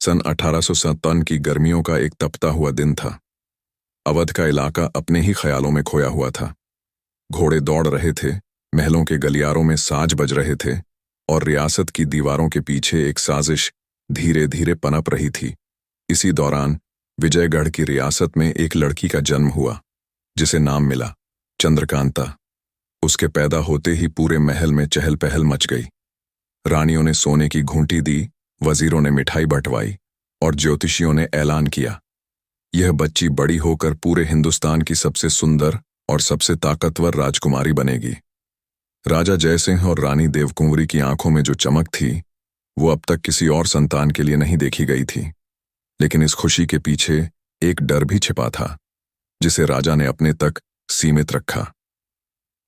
सन 1857 की गर्मियों का एक तपता हुआ दिन था। अवध का इलाका अपने ही ख्यालों में खोया हुआ था। घोड़े दौड़ रहे थे, महलों के गलियारों में साज बज रहे थे और रियासत की दीवारों के पीछे एक साजिश धीरे धीरे पनप रही थी। इसी दौरान विजयगढ़ की रियासत में एक लड़की का जन्म हुआ, जिसे नाम मिला चंद्रकांता। उसके पैदा होते ही पूरे महल में चहल पहल मच गई। रानियों ने सोने की घूंटी दी, वजीरों ने मिठाई बंटवाई और ज्योतिषियों ने ऐलान किया, यह बच्ची बड़ी होकर पूरे हिंदुस्तान की सबसे सुंदर और सबसे ताकतवर राजकुमारी बनेगी। राजा जयसिंह और रानी देवकुंवरी की आंखों में जो चमक थी, वो अब तक किसी और संतान के लिए नहीं देखी गई थी। लेकिन इस खुशी के पीछे एक डर भी छिपा था, जिसे राजा ने अपने तक सीमित रखा।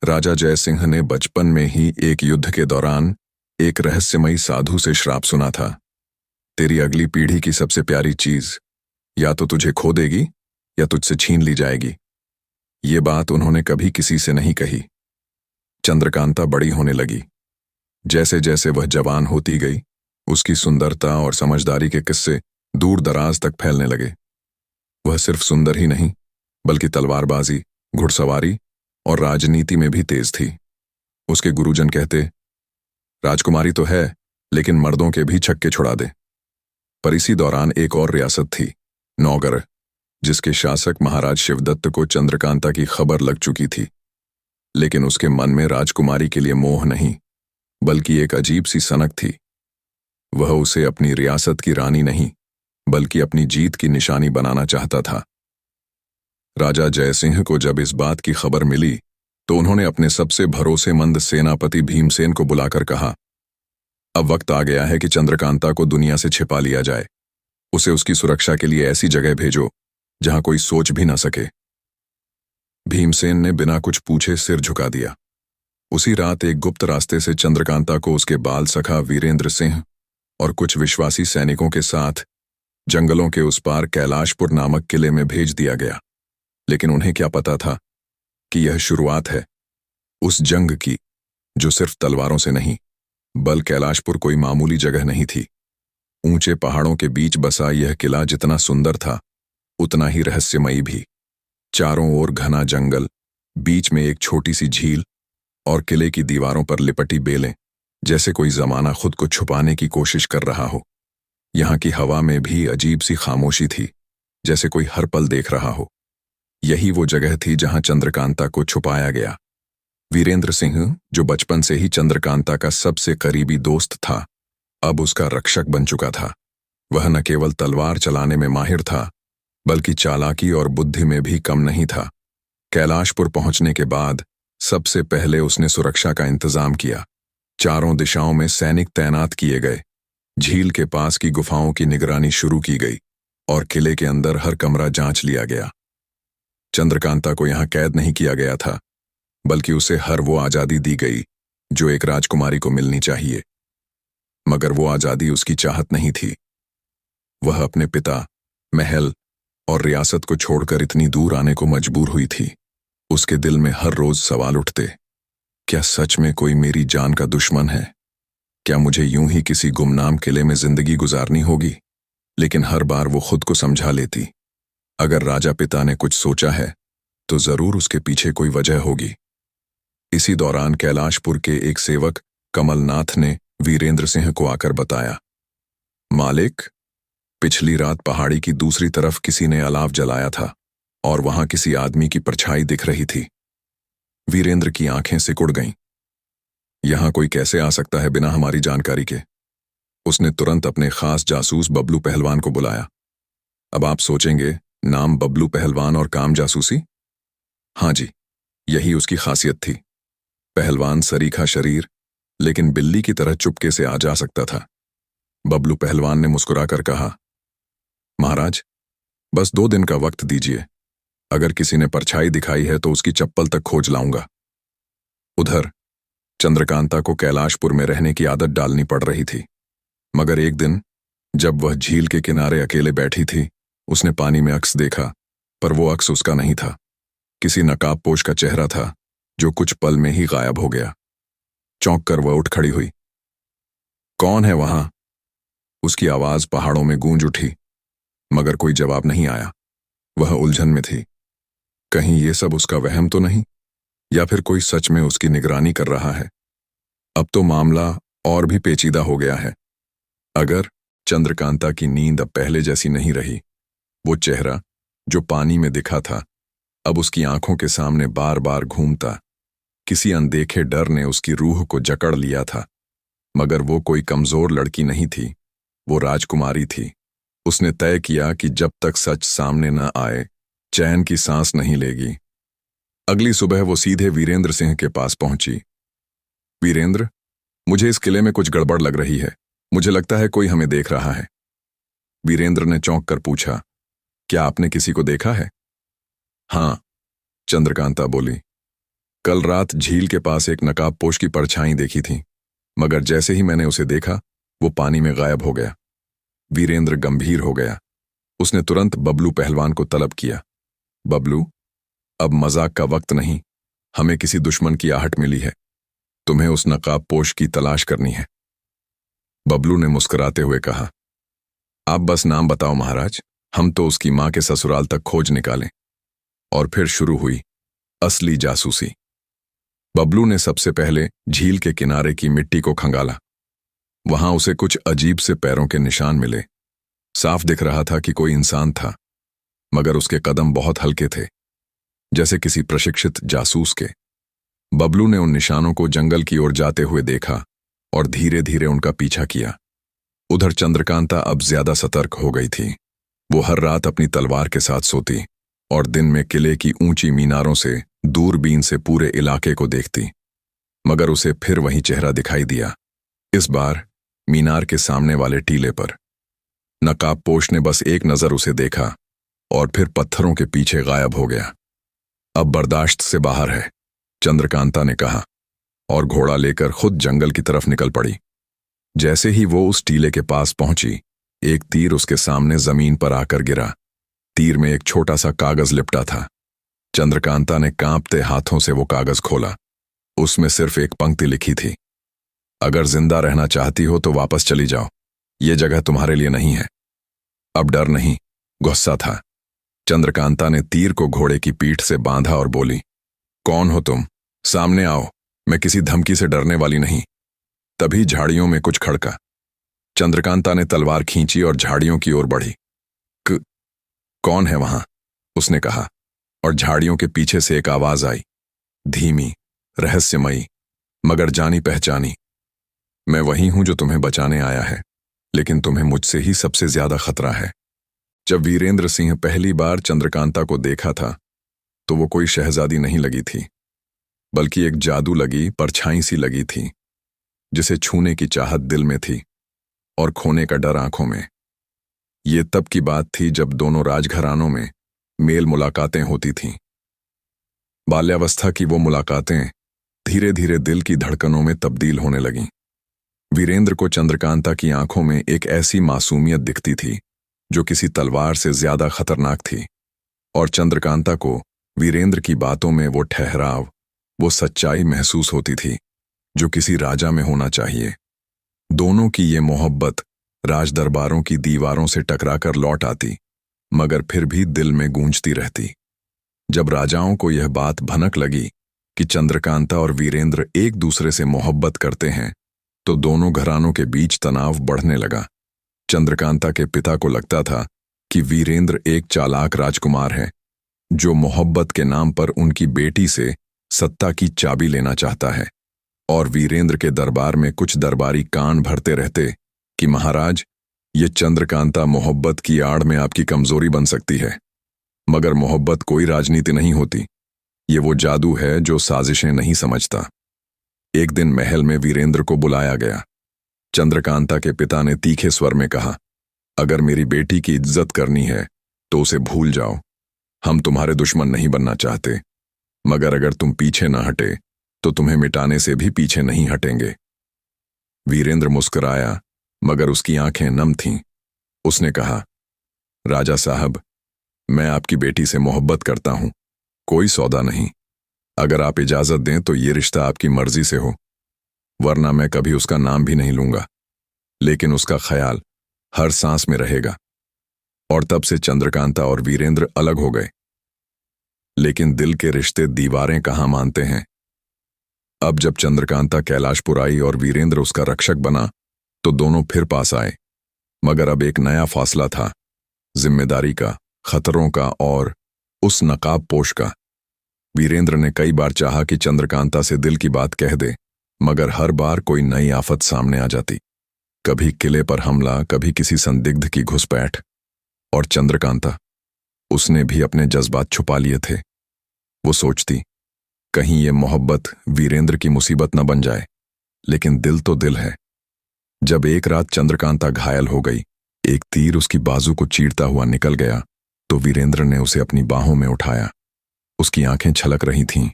राजा जयसिंह ने बचपन में ही एक युद्ध के दौरान एक रहस्यमयी साधु से श्राप सुना था, तेरी अगली पीढ़ी की सबसे प्यारी चीज या तो तुझे खो देगी या तुझसे छीन ली जाएगी। ये बात उन्होंने कभी किसी से नहीं कही। चंद्रकांता बड़ी होने लगी। जैसे जैसे वह जवान होती गई, उसकी सुंदरता और समझदारी के किस्से दूर दराज तक फैलने लगे। वह सिर्फ सुंदर ही नहीं, बल्कि तलवारबाजी, घुड़सवारी और राजनीति में भी तेज थी। उसके गुरुजन कहते, राजकुमारी तो है, लेकिन मर्दों के भी छक्के छुड़ा दे। पर इसी दौरान एक और रियासत थी, नौगढ़, जिसके शासक महाराज शिवदत्त को चंद्रकांता की खबर लग चुकी थी। लेकिन उसके मन में राजकुमारी के लिए मोह नहीं, बल्कि एक अजीब सी सनक थी। वह उसे अपनी रियासत की रानी नहीं, बल्कि अपनी जीत की निशानी बनाना चाहता था। राजा जयसिंह को जब इस बात की खबर मिली, तो उन्होंने अपने सबसे भरोसेमंद सेनापति भीमसेन को बुलाकर कहा, अब वक्त आ गया है कि चंद्रकांता को दुनिया से छिपा लिया जाए। उसे उसकी सुरक्षा के लिए ऐसी जगह भेजो जहां कोई सोच भी न सके। भीमसेन ने बिना कुछ पूछे सिर झुका दिया। उसी रात एक गुप्त रास्ते से चंद्रकांता को उसके बाल सखा वीरेंद्र सिंह और कुछ विश्वासी सैनिकों के साथ जंगलों के उस पार कैलाशपुर नामक किले में भेज दिया गया। लेकिन उन्हें क्या पता था कि यह शुरुआत है उस जंग की, जो सिर्फ तलवारों से नहीं, बल कैलाशपुर कोई मामूली जगह नहीं थी। ऊंचे पहाड़ों के बीच बसा यह किला जितना सुंदर था, उतना ही रहस्यमयी भी। चारों ओर घना जंगल, बीच में एक छोटी सी झील और किले की दीवारों पर लिपटी बेलें, जैसे कोई जमाना खुद को छुपाने की कोशिश कर रहा हो। यहाँ की हवा में भी अजीब सी खामोशी थी, जैसे कोई हर पल देख रहा हो। यही वो जगह थी जहां चंद्रकांता को छुपाया गया। वीरेंद्र सिंह, जो बचपन से ही चंद्रकांता का सबसे करीबी दोस्त था, अब उसका रक्षक बन चुका था। वह न केवल तलवार चलाने में माहिर था, बल्कि चालाकी और बुद्धि में भी कम नहीं था। कैलाशपुर पहुंचने के बाद सबसे पहले उसने सुरक्षा का इंतजाम किया। चारों दिशाओं में सैनिक तैनात किए गए। झील के पास की गुफाओं की निगरानी शुरू की गई और किले के अंदर हर कमरा जांच लिया गया। चंद्रकांता को यहां कैद नहीं किया गया था, बल्कि उसे हर वो आजादी दी गई जो एक राजकुमारी को मिलनी चाहिए। मगर वो आजादी उसकी चाहत नहीं थी। वह अपने पिता, महल और रियासत को छोड़कर इतनी दूर आने को मजबूर हुई थी। उसके दिल में हर रोज सवाल उठते, क्या सच में कोई मेरी जान का दुश्मन है? क्या मुझे यूं ही किसी गुमनाम किले में जिंदगी गुजारनी होगी? लेकिन हर बार वो खुद को समझा लेती, अगर राजा पिता ने कुछ सोचा है तो जरूर उसके पीछे कोई वजह होगी। इसी दौरान कैलाशपुर के एक सेवक कमलनाथ ने वीरेंद्र सिंह को आकर बताया, मालिक, पिछली रात पहाड़ी की दूसरी तरफ किसी ने अलाव जलाया था और वहां किसी आदमी की परछाई दिख रही थी। वीरेंद्र की आंखें सिकुड़ गईं। यहां कोई कैसे आ सकता है बिना हमारी जानकारी के? उसने तुरंत अपने खास जासूस बबलू पहलवान को बुलाया। अब आप सोचेंगे, नाम बबलू पहलवान और काम जासूसी? हाँ जी, यही उसकी खासियत थी। पहलवान सरीखा शरीर, लेकिन बिल्ली की तरह चुपके से आ जा सकता था। बबलू पहलवान ने मुस्कुराकर कहा, महाराज, बस 2 दिन का वक्त दीजिए। अगर किसी ने परछाई दिखाई है तो उसकी चप्पल तक खोज लाऊंगा। उधर चंद्रकांता को कैलाशपुर में रहने की आदत डालनी पड़ रही थी। मगर एक दिन जब वह झील के किनारे अकेले बैठी थी, उसने पानी में अक्स देखा, पर वो अक्स उसका नहीं था। किसी नकाबपोश का चेहरा था, जो कुछ पल में ही गायब हो गया। चौंक कर वह उठ खड़ी हुई। कौन है वहां? उसकी आवाज पहाड़ों में गूंज उठी, मगर कोई जवाब नहीं आया। वह उलझन में थी। कहीं ये सब उसका वहम तो नहीं, या फिर कोई सच में उसकी निगरानी कर रहा है। अब तो मामला और भी पेचीदा हो गया है। अगर चंद्रकांता की नींद अब पहले जैसी नहीं रही, वो चेहरा जो पानी में दिखा था अब उसकी आंखों के सामने बार बार घूमता। किसी अनदेखे डर ने उसकी रूह को जकड़ लिया था। मगर वो कोई कमजोर लड़की नहीं थी, वो राजकुमारी थी। उसने तय किया कि जब तक सच सामने न आए, चैन की सांस नहीं लेगी। अगली सुबह वो सीधे वीरेंद्र सिंह के पास पहुंची। वीरेंद्र, मुझे इस किले में कुछ गड़बड़ लग रही है। मुझे लगता है कोई हमें देख रहा है। वीरेंद्र ने चौंक कर पूछा, क्या आपने किसी को देखा है? हाँ, चंद्रकांता बोली। कल रात झील के पास एक नकाबपोश की परछाई देखी थी, मगर जैसे ही मैंने उसे देखा वो पानी में गायब हो गया। वीरेंद्र गंभीर हो गया। उसने तुरंत बबलू पहलवान को तलब किया। बबलू, अब मजाक का वक्त नहीं। हमें किसी दुश्मन की आहट मिली है। तुम्हें उस नकाबपोश की तलाश करनी है। बबलू ने मुस्कुराते हुए कहा, आप बस नाम बताओ महाराज, हम तो उसकी मां के ससुराल तक खोज निकालें। और फिर शुरू हुई असली जासूसी। बबलू ने सबसे पहले झील के किनारे की मिट्टी को खंगाला। वहां उसे कुछ अजीब से पैरों के निशान मिले। साफ दिख रहा था कि कोई इंसान था, मगर उसके कदम बहुत हल्के थे, जैसे किसी प्रशिक्षित जासूस के। बबलू ने उन निशानों को जंगल की ओर जाते हुए देखा और धीरे धीरे उनका पीछा किया। उधर चंद्रकांता अब ज्यादा सतर्क हो गई थी। वो हर रात अपनी तलवार के साथ सोती और दिन में किले की ऊंची मीनारों से दूरबीन से पूरे इलाके को देखती। मगर उसे फिर वही चेहरा दिखाई दिया, इस बार मीनार के सामने वाले टीले पर। नकाबपोश ने बस एक नजर उसे देखा और फिर पत्थरों के पीछे गायब हो गया। अब बर्दाश्त से बाहर है, चंद्रकांता ने कहा, और घोड़ा लेकर खुद जंगल की तरफ निकल पड़ी। जैसे ही वो उस टीले के पास पहुंची, एक तीर उसके सामने जमीन पर आकर गिरा। तीर में एक छोटा सा कागज लिपटा था। चंद्रकांता ने कांपते हाथों से वो कागज खोला। उसमें सिर्फ एक पंक्ति लिखी थी, अगर जिंदा रहना चाहती हो तो वापस चली जाओ, ये जगह तुम्हारे लिए नहीं है। अब डर नहीं, गुस्सा था। चंद्रकांता ने तीर को घोड़े की पीठ से बांधा और बोली, कौन हो तुम? सामने आओ, मैं किसी धमकी से डरने वाली नहीं। तभी झाड़ियों में कुछ खड़का। चंद्रकांता ने तलवार खींची और झाड़ियों की ओर बढ़ी। कौन है वहां? उसने कहा, और झाड़ियों के पीछे से एक आवाज आई, धीमी, रहस्यमयी, मगर जानी पहचानी। मैं वही हूं जो तुम्हें बचाने आया है, लेकिन तुम्हें मुझसे ही सबसे ज्यादा खतरा है। जब वीरेंद्र सिंह पहली बार चंद्रकांता को देखा था तो वो कोई शहजादी नहीं लगी थी, बल्कि एक जादू लगी परछाई सी लगी थी, जिसे छूने की चाहत दिल में थी और खोने का डर आंखों में। ये तब की बात थी जब दोनों राजघरानों में मेल मुलाकातें होती थीं। बाल्यावस्था की वो मुलाकातें धीरे धीरे दिल की धड़कनों में तब्दील होने लगीं। वीरेंद्र को चंद्रकांता की आंखों में एक ऐसी मासूमियत दिखती थी जो किसी तलवार से ज्यादा खतरनाक थी, और चंद्रकांता को वीरेंद्र की बातों में वो ठहराव, वो सच्चाई महसूस होती थी जो किसी राजा में होना चाहिए। दोनों की ये मोहब्बत राजदरबारों की दीवारों से टकराकर लौट आती, मगर फिर भी दिल में गूंजती रहती। जब राजाओं को यह बात भनक लगी कि चंद्रकांता और वीरेंद्र एक दूसरे से मोहब्बत करते हैं, तो दोनों घरानों के बीच तनाव बढ़ने लगा। चंद्रकांता के पिता को लगता था कि वीरेंद्र एक चालाक राजकुमार है जो मोहब्बत के नाम पर उनकी बेटी से सत्ता की चाबी लेना चाहता है, और वीरेंद्र के दरबार में कुछ दरबारी कान भरते रहते कि महाराज, ये चंद्रकांता मोहब्बत की आड़ में आपकी कमजोरी बन सकती है। मगर मोहब्बत कोई राजनीति नहीं होती, ये वो जादू है जो साजिशें नहीं समझता। एक दिन महल में वीरेंद्र को बुलाया गया। चंद्रकांता के पिता ने तीखे स्वर में कहा, अगर मेरी बेटी की इज्जत करनी है तो उसे भूल जाओ। हम तुम्हारे दुश्मन नहीं बनना चाहते, मगर अगर तुम पीछे न हटे तो तुम्हें मिटाने से भी पीछे नहीं हटेंगे। वीरेंद्र मुस्कुराया, मगर उसकी आंखें नम थीं। उसने कहा, राजा साहब, मैं आपकी बेटी से मोहब्बत करता हूं, कोई सौदा नहीं। अगर आप इजाजत दें तो ये रिश्ता आपकी मर्जी से हो, वरना मैं कभी उसका नाम भी नहीं लूंगा। लेकिन उसका ख्याल हर सांस में रहेगा। और तब से चंद्रकांता और वीरेंद्र अलग हो गए। लेकिन दिल के रिश्ते दीवारें कहाँ मानते हैं। अब जब चंद्रकांता कैलाशपुर आई और वीरेंद्र उसका रक्षक बना, तो दोनों फिर पास आए। मगर अब एक नया फासला था, जिम्मेदारी का, खतरों का और उस नकाब पोश का। वीरेंद्र ने कई बार चाहा कि चंद्रकांता से दिल की बात कह दे, मगर हर बार कोई नई आफत सामने आ जाती। कभी किले पर हमला, कभी किसी संदिग्ध की घुसपैठ। और चंद्रकांता, उसने भी अपने जज्बात छुपा लिए थे। वो सोचती, कहीं ये मोहब्बत वीरेंद्र की मुसीबत न बन जाए। लेकिन दिल तो दिल है। जब एक रात चंद्रकांता घायल हो गई, एक तीर उसकी बाजू को चीरता हुआ निकल गया, तो वीरेंद्र ने उसे अपनी बाहों में उठाया। उसकी आंखें छलक रही थीं।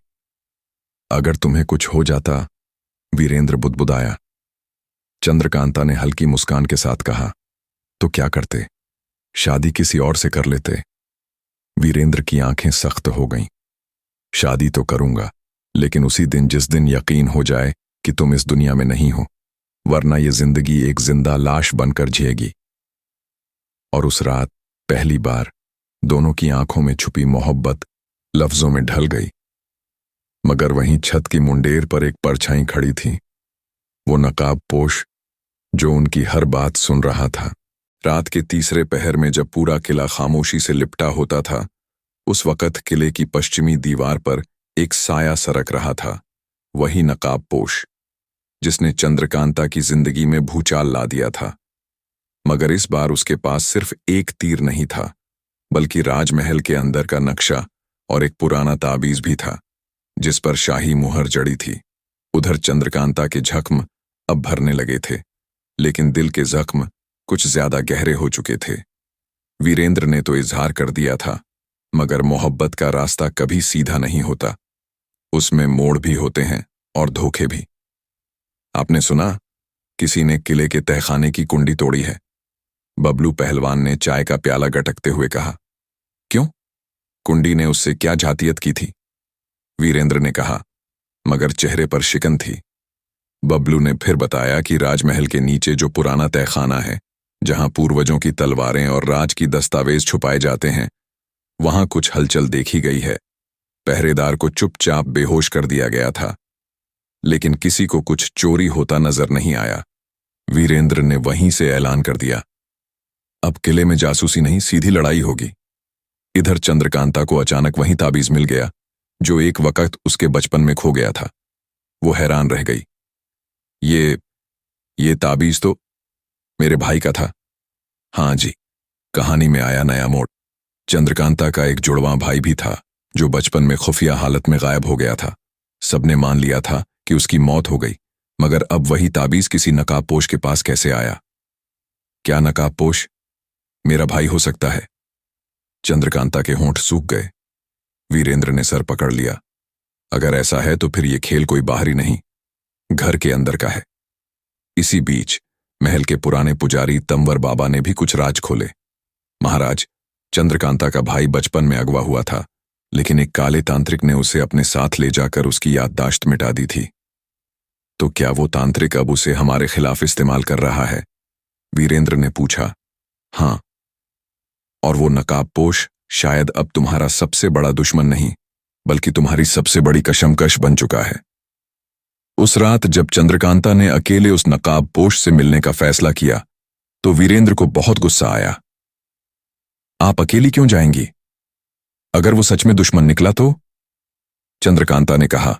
अगर तुम्हें कुछ हो जाता, वीरेंद्र बुदबुदाया। चंद्रकांता ने हल्की मुस्कान के साथ कहा, तो क्या करते? शादी किसी और से कर लेते। वीरेंद्र की आंखें सख्त हो गईं। शादी तो करूंगा, लेकिन उसी दिन जिस दिन यकीन हो जाए कि तुम इस दुनिया में नहीं हो, वरना ये जिंदगी एक जिंदा लाश बनकर जिएगी। और उस रात पहली बार दोनों की आंखों में छुपी मोहब्बत लफ्जों में ढल गई। मगर वहीं छत की मुंडेर पर एक परछाई खड़ी थी, वो नकाब पोश जो उनकी हर बात सुन रहा था। रात के तीसरे पहर में जब पूरा किला खामोशी से लिपटा होता था, उस वक़्त किले की पश्चिमी दीवार पर एक साया सरक रहा था। वही नकाब पोश जिसने चंद्रकांता की जिंदगी में भूचाल ला दिया था। मगर इस बार उसके पास सिर्फ एक तीर नहीं था, बल्कि राजमहल के अंदर का नक्शा और एक पुराना ताबीज भी था, जिस पर शाही मुहर जड़ी थी। उधर चंद्रकांता के जख्म अब भरने लगे थे, लेकिन दिल के जख्म कुछ ज्यादा गहरे हो चुके थे। वीरेंद्र ने तो इजहार कर दिया था, मगर मोहब्बत का रास्ता कभी सीधा नहीं होता। उसमें मोड़ भी होते हैं और धोखे भी। आपने सुना, किसी ने किले के तहखाने की कुंडी तोड़ी है? बबलू पहलवान ने चाय का प्याला गटकते हुए कहा। क्यों? कुंडी ने उससे क्या जातियत की थी? वीरेंद्र ने कहा, मगर चेहरे पर शिकन थी। बबलू ने फिर बताया कि राजमहल के नीचे जो पुराना तहखाना है, जहां पूर्वजों की तलवारें और राज की दस्तावेज छुपाए जाते हैं, वहां कुछ हलचल देखी गई है। पहरेदार को चुपचाप बेहोश कर दिया गया था, लेकिन किसी को कुछ चोरी होता नजर नहीं आया। वीरेंद्र ने वहीं से ऐलान कर दिया, अब किले में जासूसी नहीं, सीधी लड़ाई होगी। इधर चंद्रकांता को अचानक वही ताबीज मिल गया जो एक वक्त उसके बचपन में खो गया था। वो हैरान रह गई। ये ताबीज तो मेरे भाई का था। हाँ जी, कहानी में आया नया मोड़। चंद्रकांता का एक जुड़वां भाई भी था, जो बचपन में खुफिया हालत में गायब हो गया था। सबने मान लिया था कि उसकी मौत हो गई, मगर अब वही ताबीज किसी नकाबपोश के पास कैसे आया? क्या नकाबपोश मेरा भाई हो सकता है? चंद्रकांता के होंठ सूख गए। वीरेंद्र ने सर पकड़ लिया। अगर ऐसा है तो फिर ये खेल कोई बाहरी नहीं, घर के अंदर का है। इसी बीच महल के पुराने पुजारी तंवर बाबा ने भी कुछ राज खोले। महाराज, चंद्रकांता का भाई बचपन में अगवा हुआ था, लेकिन एक काले तांत्रिक ने उसे अपने साथ ले जाकर उसकी याददाश्त मिटा दी थी। तो क्या वो तांत्रिक अब उसे हमारे खिलाफ इस्तेमाल कर रहा है? वीरेंद्र ने पूछा। हाँ, और वो नकाबपोश शायद अब तुम्हारा सबसे बड़ा दुश्मन नहीं, बल्कि तुम्हारी सबसे बड़ी कशमकश बन चुका है। उस रात जब चंद्रकांता ने अकेले उस नकाबपोश से मिलने का फैसला किया, तो वीरेंद्र को बहुत गुस्सा आया। आप अकेली क्यों जाएंगी? अगर वो सच में दुश्मन निकला तो? चंद्रकांता ने कहा,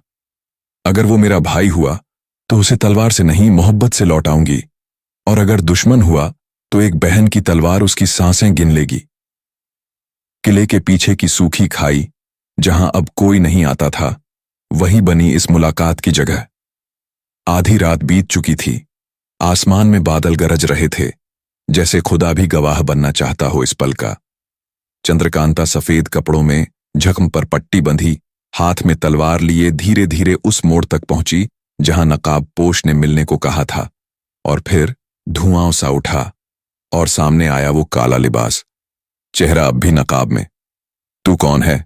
अगर वो मेरा भाई हुआ तो उसे तलवार से नहीं, मोहब्बत से लौटाऊंगी, और अगर दुश्मन हुआ तो एक बहन की तलवार उसकी सांसें गिन लेगी। किले के पीछे की सूखी खाई, जहां अब कोई नहीं आता था, वही बनी इस मुलाकात की जगह। आधी रात बीत चुकी थी। आसमान में बादल गरज रहे थे, जैसे खुदा भी गवाह बनना चाहता हो इस पल का। चंद्रकांता सफेद कपड़ों में, जख्म पर पट्टी बंधी, हाथ में तलवार लिए धीरे धीरे उस मोड़ तक पहुंची जहां नकाबपोश ने मिलने को कहा था। और फिर धुआं सा उठा और सामने आया वो काला लिबास, चेहरा अब भी नकाब में। तू कौन है?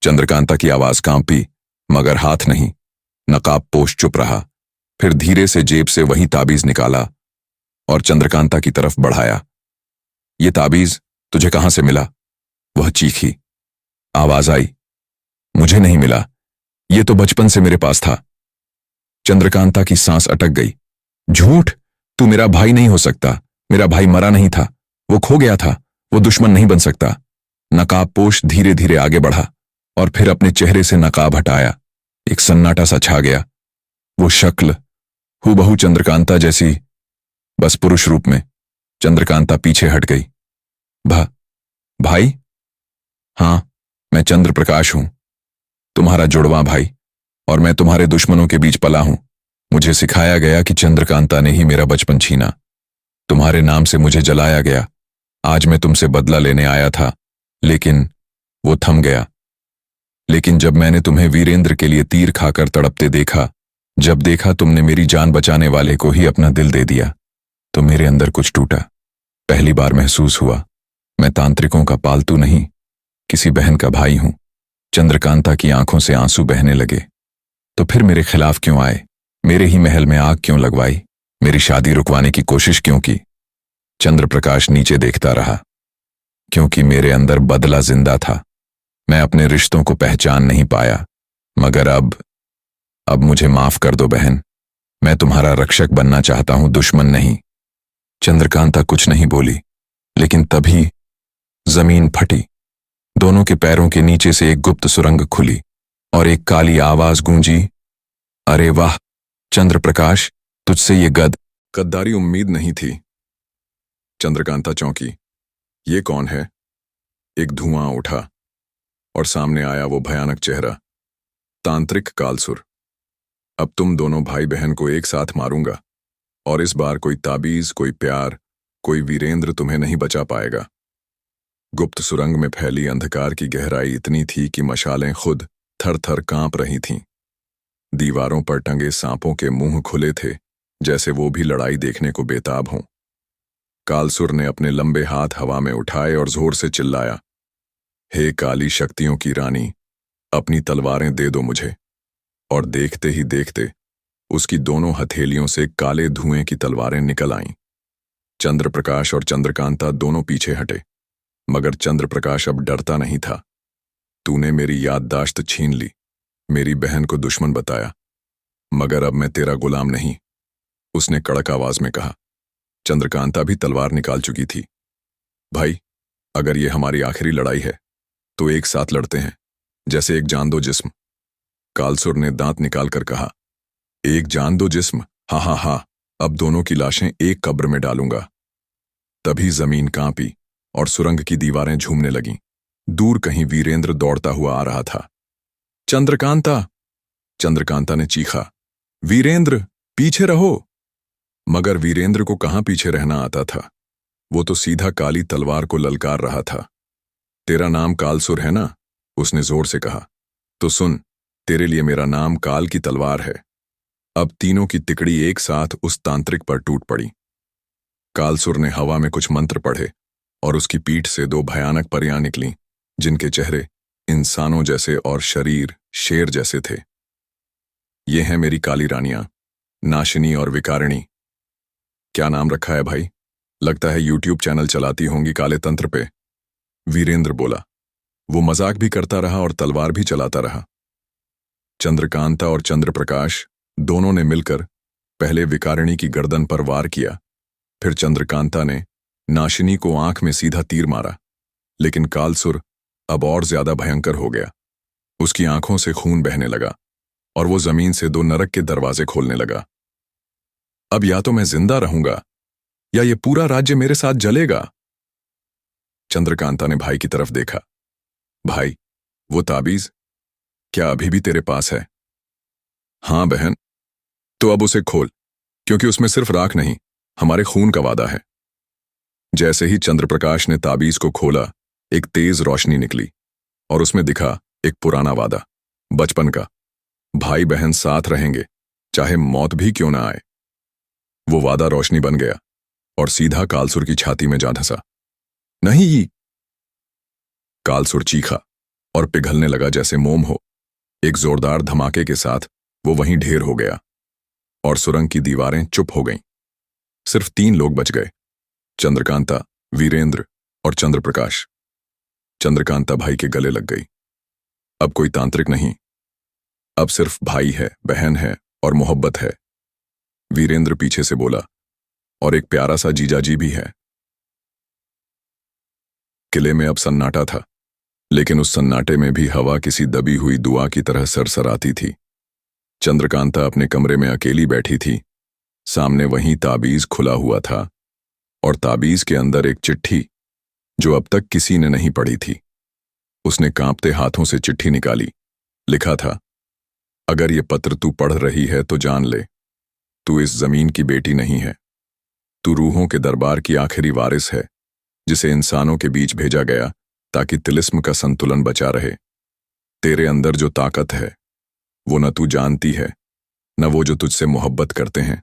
चंद्रकांता की आवाज कांपी, मगर हाथ नहीं। नकाबपोश चुप रहा, फिर धीरे से जेब से वही ताबीज निकाला और चंद्रकांता की तरफ बढ़ाया। ये ताबीज तुझे कहां से मिला? वह चीखी। आवाज आई, मुझे नहीं मिला, ये तो बचपन से मेरे पास था। चंद्रकांता की सांस अटक गई। झूठ! तू मेरा भाई नहीं हो सकता। मेरा भाई मरा नहीं था, वो खो गया था। वो दुश्मन नहीं बन सकता। नकाबपोश धीरे धीरे आगे बढ़ा और फिर अपने चेहरे से नकाब हटाया। एक सन्नाटा सा छा गया। वो शक्ल हूबहू चंद्रकांता जैसी, बस पुरुष रूप में। चंद्रकांता पीछे हट गई। भाई? हां, मैं चंद्र प्रकाश हूं, तुम्हारा जुड़वा भाई, और मैं तुम्हारे दुश्मनों के बीच पला हूं। मुझे सिखाया गया कि चंद्रकांता ने ही मेरा बचपन छीना। तुम्हारे नाम से मुझे जलाया गया। आज मैं तुमसे बदला लेने आया था, लेकिन वो थम गया। लेकिन जब मैंने तुम्हें वीरेंद्र के लिए तीर खाकर तड़पते देखा, जब देखा तुमने मेरी जान बचाने वाले को ही अपना दिल दे दिया, तो मेरे अंदर कुछ टूटा। पहली बार महसूस हुआ, मैं तांत्रिकों का पालतू नहीं, किसी बहन का भाई हूं। चंद्रकांता की आंखों से आंसू बहने लगे। तो फिर मेरे खिलाफ क्यों आए? मेरे ही महल में आग क्यों लगवाई? मेरी शादी रुकवाने की कोशिश क्यों की? चंद्रप्रकाश नीचे देखता रहा। क्योंकि मेरे अंदर बदला जिंदा था। मैं अपने रिश्तों को पहचान नहीं पाया। मगर अब मुझे माफ कर दो बहन। मैं तुम्हारा रक्षक बनना चाहता हूं, दुश्मन नहीं। चंद्रकांता कुछ नहीं बोली, लेकिन तभी जमीन फटी। दोनों के पैरों के नीचे से एक गुप्त सुरंग खुली और एक काली आवाज गूंजी, अरे वाह चंद्रप्रकाश, तुझसे ये गद्दारी उम्मीद नहीं थी। चंद्रकांता चौंकी। ये कौन है? एक धुआं उठा और सामने आया वो भयानक चेहरा, तांत्रिक कालसुर। अब तुम दोनों भाई बहन को एक साथ मारूंगा, और इस बार कोई ताबीज, कोई प्यार, कोई वीरेंद्र तुम्हें नहीं बचा पाएगा। गुप्त सुरंग में फैली अंधकार की गहराई इतनी थी कि मशालें खुद थर थर कांप रही थीं। दीवारों पर टंगे सांपों के मुंह खुले थे, जैसे वो भी लड़ाई देखने को बेताब हों। कालसुर ने अपने लंबे हाथ हवा में उठाए और जोर से चिल्लाया, हे काली शक्तियों की रानी, अपनी तलवारें दे दो मुझे। और देखते ही देखते उसकी दोनों हथेलियों से काले धुएं की तलवारें निकल आईं। चंद्रप्रकाश और चंद्रकांता दोनों पीछे हटे, मगर चंद्रप्रकाश अब डरता नहीं था। तूने मेरी याददाश्त छीन ली, मेरी बहन को दुश्मन बताया, मगर अब मैं तेरा गुलाम नहीं, उसने कड़क आवाज में कहा। चंद्रकांता भी तलवार निकाल चुकी थी। भाई, अगर ये हमारी आखिरी लड़ाई है तो एक साथ लड़ते हैं, जैसे एक जान दो जिस्म। कालसुर ने दांत निकालकर कहा, एक जान दो जिस्म? हा हा हा, अब दोनों की लाशें एक कब्र में डालूंगा। तभी जमीन कांपी और सुरंग की दीवारें झूमने लगीं। दूर कहीं वीरेंद्र दौड़ता हुआ आ रहा था। चंद्रकांता! चंद्रकांता ने चीखा, वीरेंद्र, पीछे रहो। मगर वीरेंद्र को कहां पीछे रहना आता था। वो तो सीधा काली तलवार को ललकार रहा था। तेरा नाम कालसुर है ना? उसने जोर से कहा। तो सुन, तेरे लिए मेरा नाम काल की तलवार है। अब तीनों की तिकड़ी एक साथ उस तांत्रिक पर टूट पड़ी। कालसुर ने हवा में कुछ मंत्र पढ़े और उसकी पीठ से दो भयानक परियां निकलीं, जिनके चेहरे इंसानों जैसे और शरीर शेर जैसे थे। ये हैं मेरी काली रानियां, नाशिनी और विकारिणी। क्या नाम रखा है भाई? लगता है यूट्यूब चैनल चलाती होंगी काले तंत्र पे। वीरेंद्र बोला। वो मजाक भी करता रहा और तलवार भी चलाता रहा। चंद्रकांता और चंद्रप्रकाश दोनों ने मिलकर पहले विकारिणी की गर्दन पर वार किया। फिर चंद्रकांता ने नाशिनी को आंख में सीधा तीर मारा, लेकिन कालसुर अब और ज्यादा भयंकर हो गया। उसकी आंखों से खून बहने लगा और वो जमीन से दो नरक के दरवाजे खोलने लगा। अब या तो मैं जिंदा रहूंगा या ये पूरा राज्य मेरे साथ जलेगा। चंद्रकांता ने भाई की तरफ देखा। भाई, वो ताबीज क्या अभी भी तेरे पास है? हां बहन। तो अब उसे खोल, क्योंकि उसमें सिर्फ राख नहीं, हमारे खून का वादा है। जैसे ही चंद्रप्रकाश ने ताबीज को खोला, एक तेज रोशनी निकली और उसमें दिखा एक पुराना वादा, बचपन का। भाई बहन साथ रहेंगे, चाहे मौत भी क्यों ना आए। वो वादा रोशनी बन गया और सीधा कालसुर की छाती में जा धंसा। नहीं! कालसुर चीखा और पिघलने लगा जैसे मोम हो। एक जोरदार धमाके के साथ वो वहीं ढेर हो गया और सुरंग की दीवारें चुप हो गईं। सिर्फ 3 लोग बच गए, चंद्रकांता, वीरेंद्र और चंद्रप्रकाश। चंद्रकांता भाई के गले लग गई। अब कोई तांत्रिक नहीं, अब सिर्फ भाई है, बहन है और मोहब्बत है। वीरेंद्र पीछे से बोला, और एक प्यारा सा जीजाजी भी है। किले में अब सन्नाटा था, लेकिन उस सन्नाटे में भी हवा किसी दबी हुई दुआ की तरह सरसराती थी। चंद्रकांता अपने कमरे में अकेली बैठी थी। सामने वहीं ताबीज खुला हुआ था और ताबीज के अंदर एक चिट्ठी जो अब तक किसी ने नहीं पढ़ी थी। उसने कांपते हाथों से चिट्ठी निकाली। लिखा था, अगर ये पत्र तू पढ़ रही है तो जान ले, तू इस जमीन की बेटी नहीं है। तू रूहों के दरबार की आखिरी वारिस है, जिसे इंसानों के बीच भेजा गया ताकि तिलिस्म का संतुलन बचा रहे। तेरे अंदर जो ताकत है वो न तू जानती है, न वो जो तुझसे मोहब्बत करते हैं।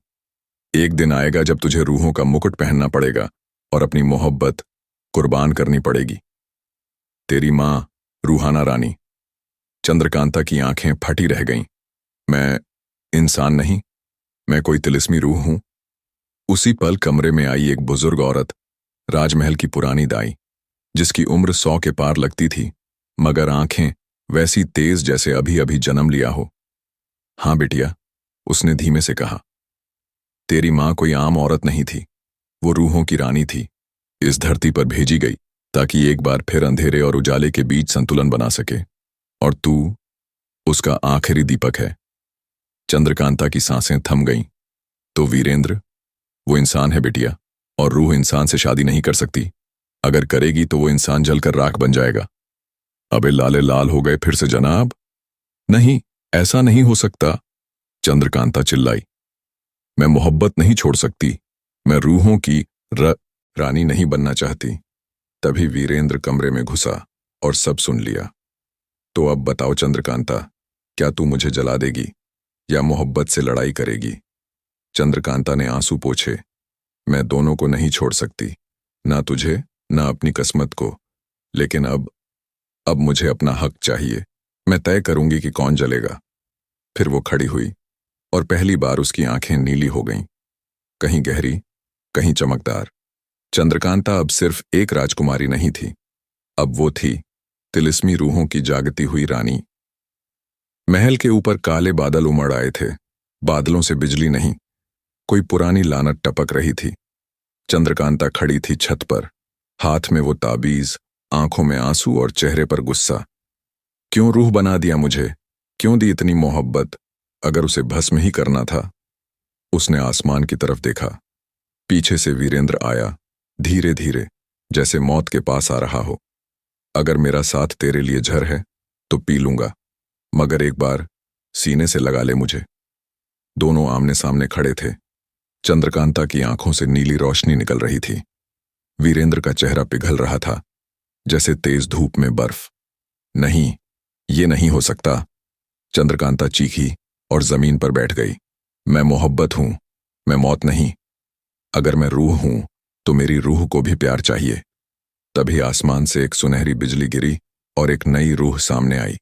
एक दिन आएगा जब तुझे रूहों का मुकुट पहनना पड़ेगा और अपनी मोहब्बत कुर्बान करनी पड़ेगी। तेरी मां रूहाना रानी। चंद्रकांता की आंखें फटी रह गईं। मैं इंसान नहीं, मैं कोई तिलिस्मी रूह हूं। उसी पल कमरे में आई एक बुजुर्ग औरत, राजमहल की पुरानी दाई, जिसकी उम्र 100 के पार लगती थी, मगर आंखें वैसी तेज जैसे अभी अभी जन्म लिया हो। हाँ बिटिया, उसने धीमे से कहा, तेरी मां कोई आम औरत नहीं थी, वो रूहों की रानी थी। इस धरती पर भेजी गई ताकि एक बार फिर अंधेरे और उजाले के बीच संतुलन बना सके, और तू उसका आखिरी दीपक है। चंद्रकांता की सांसें थम गईं। तो वीरेंद्र, वो इंसान है बिटिया, और रूह इंसान से शादी नहीं कर सकती। अगर करेगी तो वो इंसान जलकर राख बन जाएगा। अबे लाले लाल हो गए फिर से जनाब। नहीं, ऐसा नहीं हो सकता, चंद्रकांता चिल्लाई। मैं मोहब्बत नहीं छोड़ सकती, मैं रूहों की रानी नहीं बनना चाहती। तभी वीरेंद्र कमरे में घुसा और सब सुन लिया। तो अब बताओ चंद्रकांता, क्या तू मुझे जला देगी या मोहब्बत से लड़ाई करेगी? चंद्रकांता ने आंसू पोंछे। मैं दोनों को नहीं छोड़ सकती, ना तुझे ना अपनी किस्मत को, लेकिन अब मुझे अपना हक चाहिए। मैं तय करूंगी कि कौन जलेगा। फिर वो खड़ी हुई और पहली बार उसकी आंखें नीली हो गईं, कहीं गहरी, कहीं चमकदार। चंद्रकांता अब सिर्फ एक राजकुमारी नहीं थी, अब वो थी तिलिस्मी रूहों की जागती हुई रानी। महल के ऊपर काले बादल उमड़ आए थे। बादलों से बिजली नहीं, कोई पुरानी लानत टपक रही थी। चंद्रकांता खड़ी थी छत पर, हाथ में वो ताबीज, आंखों में आंसू और चेहरे पर गुस्सा। क्यों रूह बना दिया मुझे? क्यों दी इतनी मोहब्बत? अगर उसे भस्म ही करना था। उसने आसमान की तरफ देखा। पीछे से वीरेंद्र आया, धीरे धीरे, जैसे मौत के पास आ रहा हो। अगर मेरा साथ तेरे लिए जहर है तो पी लूंगा, मगर एक बार सीने से लगा ले मुझे। दोनों आमने सामने खड़े थे। चंद्रकांता की आंखों से नीली रोशनी निकल रही थी। वीरेंद्र का चेहरा पिघल रहा था, जैसे तेज धूप में बर्फ। नहीं, ये नहीं हो सकता, चंद्रकांता चीखी और जमीन पर बैठ गई। मैं मोहब्बत हूं, मैं मौत नहीं। अगर मैं रूह हूं तो मेरी रूह को भी प्यार चाहिए। तभी आसमान से एक सुनहरी बिजली गिरी और एक नई रूह सामने आई।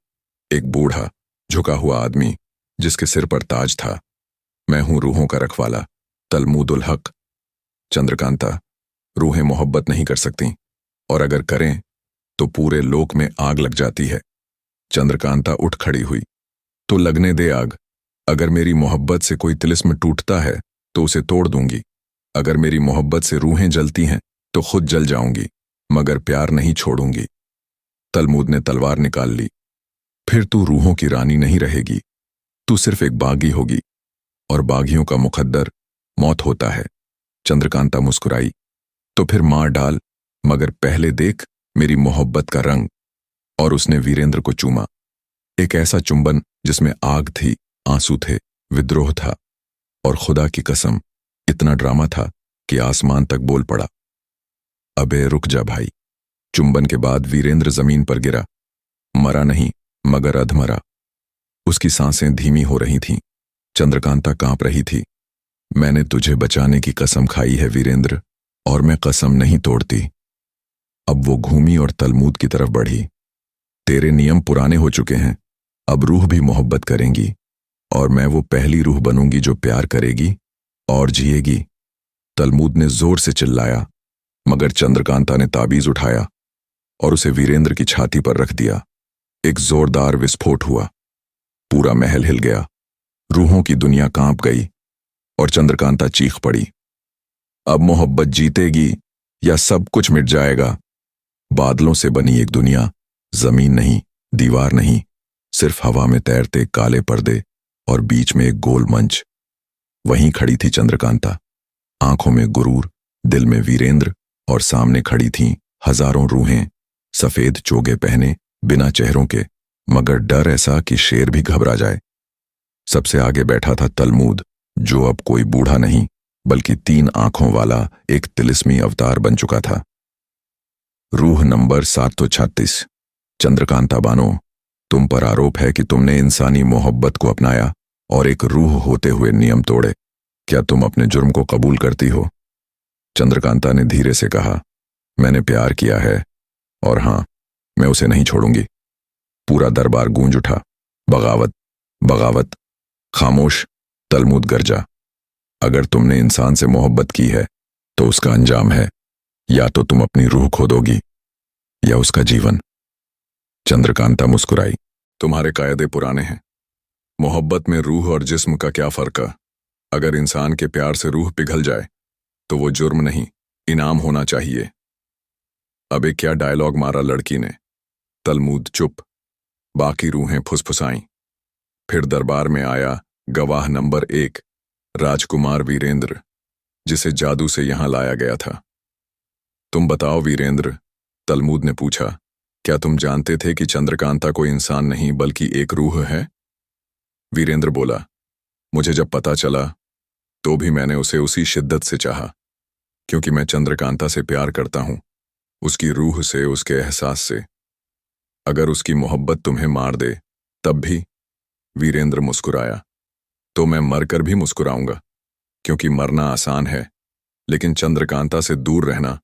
एक बूढ़ा, झुका हुआ आदमी, जिसके सिर पर ताज था। मैं हूं रूहों का रखवाला, तलमूदुल हक। चंद्रकांता, रूहें मोहब्बत नहीं कर सकती, और अगर करें तो पूरे लोक में आग लग जाती है। चंद्रकांता उठ खड़ी हुई। तो लगने दे आग। अगर मेरी मोहब्बत से कोई तिलिस्म टूटता है तो उसे तोड़ दूंगी। अगर मेरी मोहब्बत से रूहें जलती हैं तो खुद जल जाऊंगी, मगर प्यार नहीं छोड़ूंगी। तलमूद ने तलवार निकाल ली। फिर तू रूहों की रानी नहीं रहेगी, तू सिर्फ एक बागी होगी, और बागियों का मुकद्दर मौत होता है। चंद्रकांता मुस्कुराई। तो फिर मार डाल, मगर पहले देख मेरी मोहब्बत का रंग। और उसने वीरेंद्र को चूमा। एक ऐसा चुंबन जिसमें आग थी, आंसू थे, विद्रोह था, और खुदा की कसम इतना ड्रामा था कि आसमान तक बोल पड़ा। अबे रुक जा भाई। चुंबन के बाद वीरेंद्र जमीन पर गिरा। मरा नहीं, मगर अधमरा। उसकी सांसें धीमी हो रही थीं। चंद्रकांता कांप रही थी। मैंने तुझे बचाने की कसम खाई है वीरेंद्र, और मैं कसम नहीं तोड़ती। अब वो घूमी और तलमूद की तरफ बढ़ी। तेरे नियम पुराने हो चुके हैं, अब रूह भी मोहब्बत करेंगी, और मैं वो पहली रूह बनूंगी जो प्यार करेगी और जिएगी। तलमूद ने जोर से चिल्लाया। मगर चंद्रकांता ने ताबीज उठाया और उसे वीरेंद्र की छाती पर रख दिया। एक जोरदार विस्फोट हुआ। पूरा महल हिल गया, रूहों की दुनिया कांप गई और चंद्रकांता चीख पड़ी। अब मोहब्बत जीतेगी या सब कुछ मिट जाएगा। बादलों से बनी एक दुनिया, जमीन नहीं, दीवार नहीं, सिर्फ हवा में तैरते काले पर्दे और बीच में एक गोल मंच। वहीं खड़ी थी चंद्रकांता, आंखों में गुरूर, दिल में वीरेंद्र, और सामने खड़ी थीं हजारों रूहें, सफेद चोगे पहने, बिना चेहरों के, मगर डर ऐसा कि शेर भी घबरा जाए। सबसे आगे बैठा था तलमूद, जो अब कोई बूढ़ा नहीं बल्कि 3 आंखों वाला एक तिलिस्मी अवतार बन चुका था। रूह नंबर 736। चंद्रकांता बानो, तुम पर आरोप है कि तुमने इंसानी मोहब्बत को अपनाया और एक रूह होते हुए नियम तोड़े। क्या तुम अपने जुर्म को कबूल करती हो? चंद्रकांता ने धीरे से कहा, मैंने प्यार किया है और हां, मैं उसे नहीं छोड़ूंगी। पूरा दरबार गूंज उठा, बगावत, बगावत। खामोश। तलमूद गरजा, अगर तुमने इंसान से मोहब्बत की है तो उसका अंजाम है, या तो तुम अपनी रूह खो दोगी या उसका जीवन। चंद्रकांता मुस्कुराई, तुम्हारे कायदे पुराने हैं। मोहब्बत में रूह और जिस्म का क्या फर्क है? अगर इंसान के प्यार से रूह पिघल जाए तो वो जुर्म नहीं, इनाम होना चाहिए। अबे क्या डायलॉग मारा लड़की ने। तलमूद चुप। बाकी रूहें फुसफुसाईं। फिर दरबार में आया गवाह नंबर 1, राजकुमार वीरेंद्र, जिसे जादू से यहां लाया गया था। तुम बताओ वीरेंद्र, तलमूद ने पूछा, क्या तुम जानते थे कि चंद्रकांता कोई इंसान नहीं बल्कि एक रूह है? वीरेंद्र बोला, मुझे जब पता चला तो भी मैंने उसे उसी शिद्दत से चाहा, क्योंकि मैं चंद्रकांता से प्यार करता हूं, उसकी रूह से, उसके एहसास से। अगर उसकी मोहब्बत तुम्हें मार दे तब भी? वीरेंद्र मुस्कुराया, तो मैं मरकर भी मुस्कुराऊंगा, क्योंकि मरना आसान है, लेकिन चंद्रकांता से दूर रहना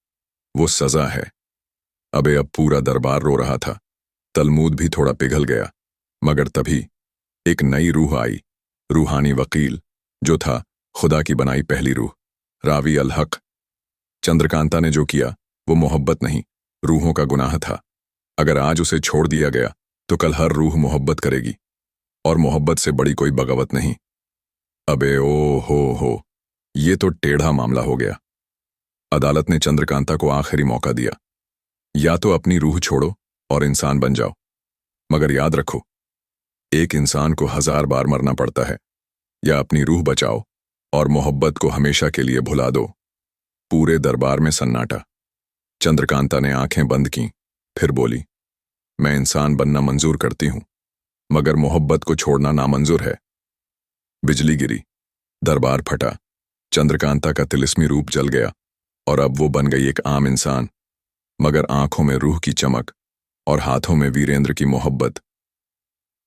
वो सजा है। अबे अब पूरा दरबार रो रहा था। तलमूद भी थोड़ा पिघल गया, मगर तभी एक नई रूह आई, रूहानी वकील, जो था खुदा की बनाई पहली रूह, रावी अल हक। चंद्रकांता ने जो किया वो मोहब्बत नहीं, रूहों का गुनाह था। अगर आज उसे छोड़ दिया गया तो कल हर रूह मोहब्बत करेगी, और मोहब्बत से बड़ी कोई बगावत नहीं। अबे ओ हो, ये तो टेढ़ा मामला हो गया। अदालत ने चंद्रकांता को आखिरी मौका दिया, या तो अपनी रूह छोड़ो और इंसान बन जाओ, मगर याद रखो, एक इंसान को 1000 बार मरना पड़ता है। या अपनी रूह बचाओ और मोहब्बत को हमेशा के लिए भुला दो। पूरे दरबार में सन्नाटा। चंद्रकांता ने आंखें बंद की, फिर बोली, मैं इंसान बनना मंजूर करती हूं, मगर मोहब्बत को छोड़ना नामंजूर है। बिजली गिरी, दरबार फटा, चंद्रकांता का तिलिस्मी रूप जल गया और अब वो बन गई एक आम इंसान, मगर आंखों में रूह की चमक और हाथों में वीरेंद्र की मोहब्बत।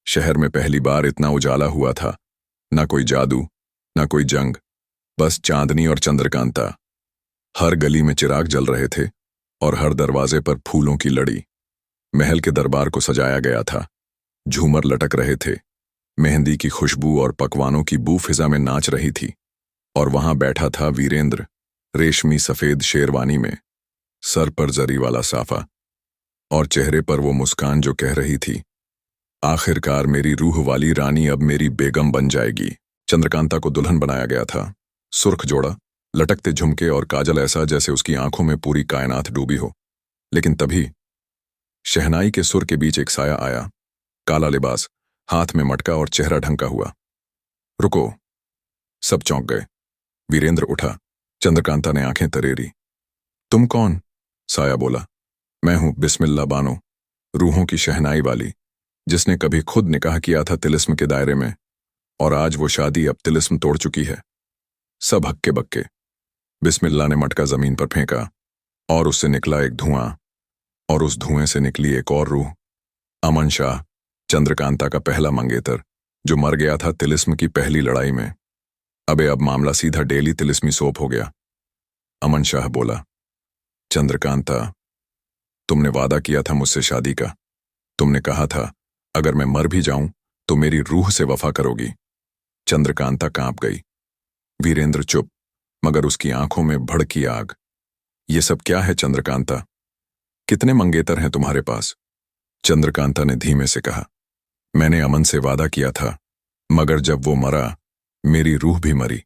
शहर में पहली बार इतना उजाला हुआ था, ना कोई जादू, ना कोई जंग, बस चांदनी और चंद्रकांता। हर गली में चिराग जल रहे थे और हर दरवाजे पर फूलों की लड़ी। महल के दरबार को सजाया गया था, झूमर लटक रहे थे, मेहंदी की खुशबू और पकवानों की बू फिजा में नाच रही थी। और वहां बैठा था वीरेंद्र, रेशमी सफेद शेरवानी में, सर पर जरी वाला साफा, और चेहरे पर वो मुस्कान जो कह रही थी, आखिरकार मेरी रूह वाली रानी अब मेरी बेगम बन जाएगी। चंद्रकांता को दुल्हन बनाया गया था, सुर्ख जोड़ा, लटकते झुमके और काजल ऐसा जैसे उसकी आंखों में पूरी कायनात डूबी हो। लेकिन तभी शहनाई के सुर के बीच एक साया आया, काला लिबास, हाथ में मटका और चेहरा ढंका हुआ। रुको। सब चौंक गए। वीरेंद्र उठा। चंद्रकांता ने आंखें तरेरी। तुम कौन? साया बोला, मैं हूं बिस्मिल्लाह बानो, रूहों की शहनाई वाली, जिसने कभी खुद निकाह किया था तिलिस्म के दायरे में, और आज वो शादी अब तिलिस्म तोड़ चुकी है। सब हक्के बक्के। बिस्मिल्लाह ने मटका जमीन पर फेंका और उससे निकला एक धुआं, और उस धुएं से निकली एक और रूह, अमन शाह, चंद्रकांता का पहला मंगेतर, जो मर गया था तिलिस्म की पहली लड़ाई में। अब मामला सीधा डेली तिलिस्मी सोप हो गया। अमन शाह बोला, चंद्रकांता, तुमने वादा किया था मुझसे शादी का। तुमने कहा था अगर मैं मर भी जाऊं तो मेरी रूह से वफा करोगी। चंद्रकांता कांप गई। वीरेंद्र चुप, मगर उसकी आंखों में भड़की आग। ये सब क्या है चंद्रकांता? कितने मंगेतर हैं तुम्हारे पास? चंद्रकांता ने धीमे से कहा। मैंने अमन से वादा किया था, मगर जब वो मरा मेरी रूह भी मरी,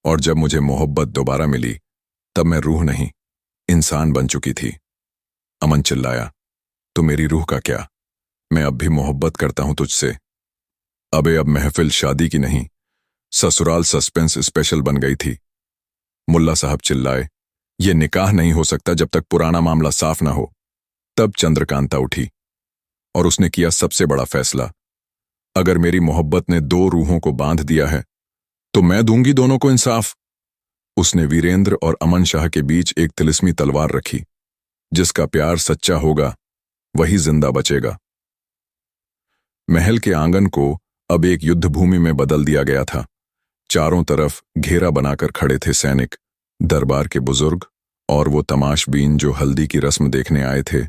और जब मुझे मोहब्बत दोबारा मिली तब मैं रूह नहीं, इंसान बन चुकी थी। अमन चिल्लाया, तो मेरी रूह का क्या? मैं अब भी मोहब्बत करता हूं तुझसे। अबे अब महफिल शादी की नहीं, ससुराल सस्पेंस स्पेशल बन गई थी। मुल्ला साहब चिल्लाए, ये निकाह नहीं हो सकता जब तक पुराना मामला साफ ना हो। तब चंद्रकांता उठी और उसने किया सबसे बड़ा फैसला। अगर मेरी मोहब्बत ने दो रूहों को बांध दिया है तो मैं दूंगी दोनों को इंसाफ। उसने वीरेंद्र और अमन शाह के बीच एक तिलिस्मी तलवार रखी। जिसका प्यार सच्चा होगा वही जिंदा बचेगा। महल के आंगन को अब एक युद्ध भूमि में बदल दिया गया था। चारों तरफ घेरा बनाकर खड़े थे सैनिक, दरबार के बुजुर्ग और वो तमाशबीन जो हल्दी की रस्म देखने आए थे,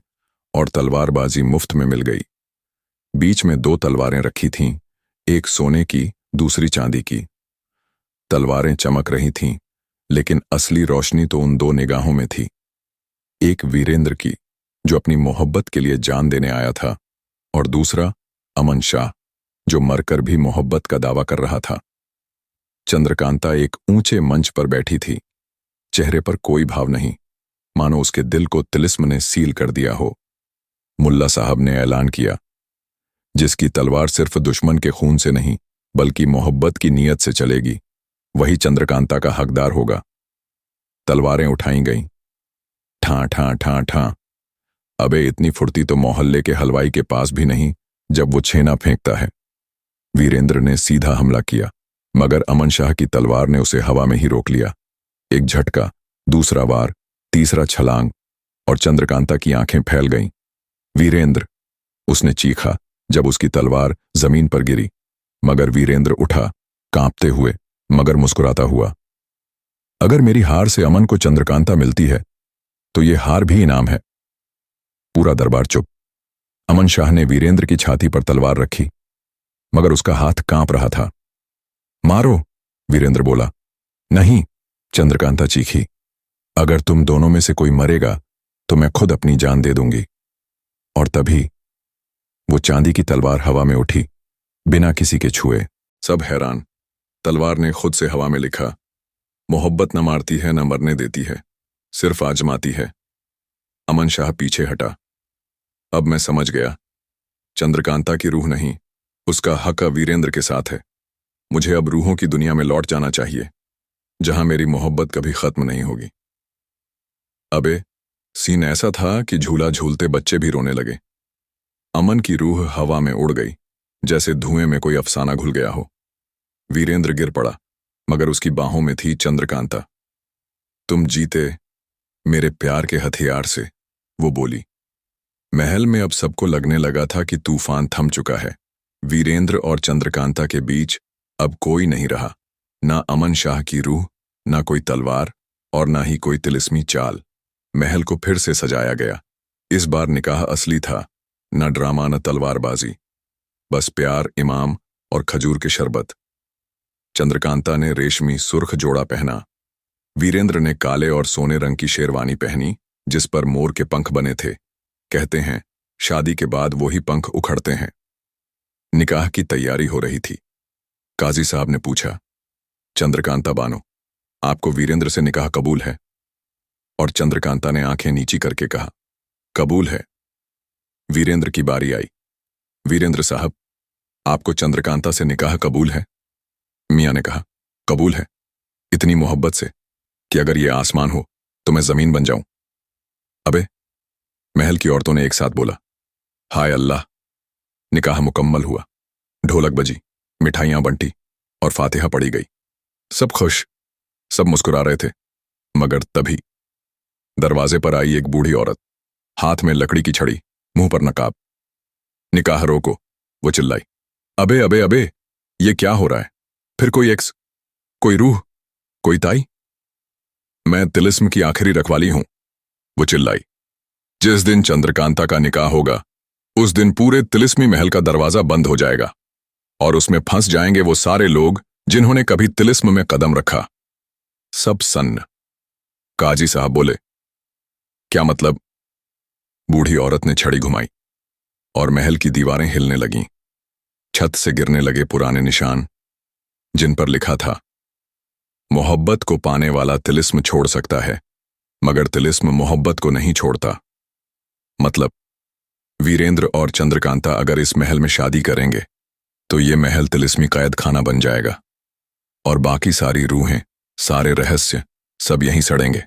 और तलवारबाजी मुफ्त में मिल गई। बीच में दो तलवारें रखी थीं, एक सोने की, दूसरी चांदी की। तलवारें चमक रही थीं, लेकिन असली रोशनी तो उन दो निगाहों में थी। एक वीरेंद्र की, जो अपनी मोहब्बत के लिए जान देने आया था, और दूसरा अमन शाह, जो मरकर भी मोहब्बत का दावा कर रहा था। चंद्रकांता एक ऊंचे मंच पर बैठी थी। चेहरे पर कोई भाव नहीं, मानो उसके दिल को तिलिस्म ने सील कर दिया हो। मुल्ला साहब ने ऐलान किया, जिसकी तलवार सिर्फ दुश्मन के खून से नहीं बल्कि मोहब्बत की नीयत से चलेगी, वही चंद्रकांता का हकदार होगा। तलवारें उठाई गईं। ठां ठां ठां ठां। अबे इतनी फुर्ती तो मोहल्ले के हलवाई के पास भी नहीं जब वो छेना फेंकता है। वीरेंद्र ने सीधा हमला किया, मगर अमन शाह की तलवार ने उसे हवा में ही रोक लिया। एक झटका, दूसरा वार, तीसरा छलांग, और चंद्रकांता की आंखें फैल गईं। वीरेंद्र, उसने चीखा जब उसकी तलवार जमीन पर गिरी, मगर वीरेंद्र उठा, कांपते हुए मगर मुस्कुराता हुआ। अगर मेरी हार से अमन को चंद्रकांता मिलती है तो ये हार भी इनाम है। पूरा दरबार चुप। अमन शाह ने वीरेंद्र की छाती पर तलवार रखी, मगर उसका हाथ कांप रहा था। मारो, वीरेंद्र बोला। नहीं, चंद्रकांता चीखी। अगर तुम दोनों में से कोई मरेगा तो मैं खुद अपनी जान दे दूंगी। और तभी वो चांदी की तलवार हवा में उठी, बिना किसी के छुए। सब हैरान। तलवार ने खुद से हवा में लिखा, मोहब्बत न मारती है न मरने देती है, सिर्फ आजमाती है। अमन शाह पीछे हटा। अब मैं समझ गया, चंद्रकांता की रूह नहीं, उसका हक वीरेंद्र के साथ है। मुझे अब रूहों की दुनिया में लौट जाना चाहिए, जहां मेरी मोहब्बत कभी खत्म नहीं होगी। अबे सीन ऐसा था कि झूला झूलते बच्चे भी रोने लगे। अमन की रूह हवा में उड़ गई, जैसे धुएं में कोई अफसाना घुल गया हो। वीरेंद्र गिर पड़ा, मगर उसकी बाहों में थी चंद्रकांता। तुम जीते मेरे प्यार के हथियार से, वो बोली। महल में अब सबको लगने लगा था कि तूफान थम चुका है। वीरेंद्र और चंद्रकांता के बीच अब कोई नहीं रहा, ना अमन शाह की रूह, ना कोई तलवार, और ना ही कोई तिलिस्मी चाल। महल को फिर से सजाया गया। इस बार निकाह असली था, न ड्रामा न तलवारबाजी, बस प्यार, इमाम और खजूर के शरबत। चंद्रकांता ने रेशमी सुर्ख जोड़ा पहना। वीरेंद्र ने काले और सोने रंग की शेरवानी पहनी, जिस पर मोर के पंख बने थे। कहते हैं शादी के बाद वही पंख उखड़ते हैं। निकाह की तैयारी हो रही थी। काजी साहब ने पूछा, चंद्रकांता बानो, आपको वीरेंद्र से निकाह कबूल है? और चंद्रकांता ने आंखें नीची करके कहा, कबूल है। वीरेंद्र की बारी आई। वीरेंद्र साहब, आपको चंद्रकांता से निकाह कबूल है? मियां ने कहा, कबूल है, इतनी मोहब्बत से कि अगर ये आसमान हो तो मैं जमीन बन जाऊं। अबे, महल की औरतों ने एक साथ बोला, हाय अल्लाह। निकाह मुकम्मल हुआ। ढोलक बजी, मिठाइयां बंटी और फातिहा पढ़ी गई। सब खुश, सब मुस्कुरा रहे थे, मगर तभी दरवाजे पर आई एक बूढ़ी औरत, हाथ में लकड़ी की छड़ी, मुंह पर नकाब। निकाह रोको, वो चिल्लाई। अबे अबे अबे, ये क्या हो रहा है? फिर कोई एक्स, कोई रूह, कोई ताई? मैं तिलिस्म की आखिरी रखवाली हूं, वो चिल्लाई। जिस दिन चंद्रकांता का निकाह होगा उस दिन पूरे तिलिस्मी महल का दरवाजा बंद हो जाएगा और उसमें फंस जाएंगे वो सारे लोग जिन्होंने कभी तिलिस्म में कदम रखा। सब सन्न। काजी साहब बोले, क्या मतलब? बूढ़ी औरत ने छड़ी घुमाई और महल की दीवारें हिलने लगीं। छत से गिरने लगे पुराने निशान, जिन पर लिखा था, मोहब्बत को पाने वाला तिलिस्म छोड़ सकता है, मगर तिलिस्म मोहब्बत को नहीं छोड़ता। मतलब, वीरेंद्र और चंद्रकांता अगर इस महल में शादी करेंगे तो ये महल तिलिस्मी कैद खाना बन जाएगा और बाकी सारी रूहें, सारे रहस्य सब यहीं सड़ेंगे।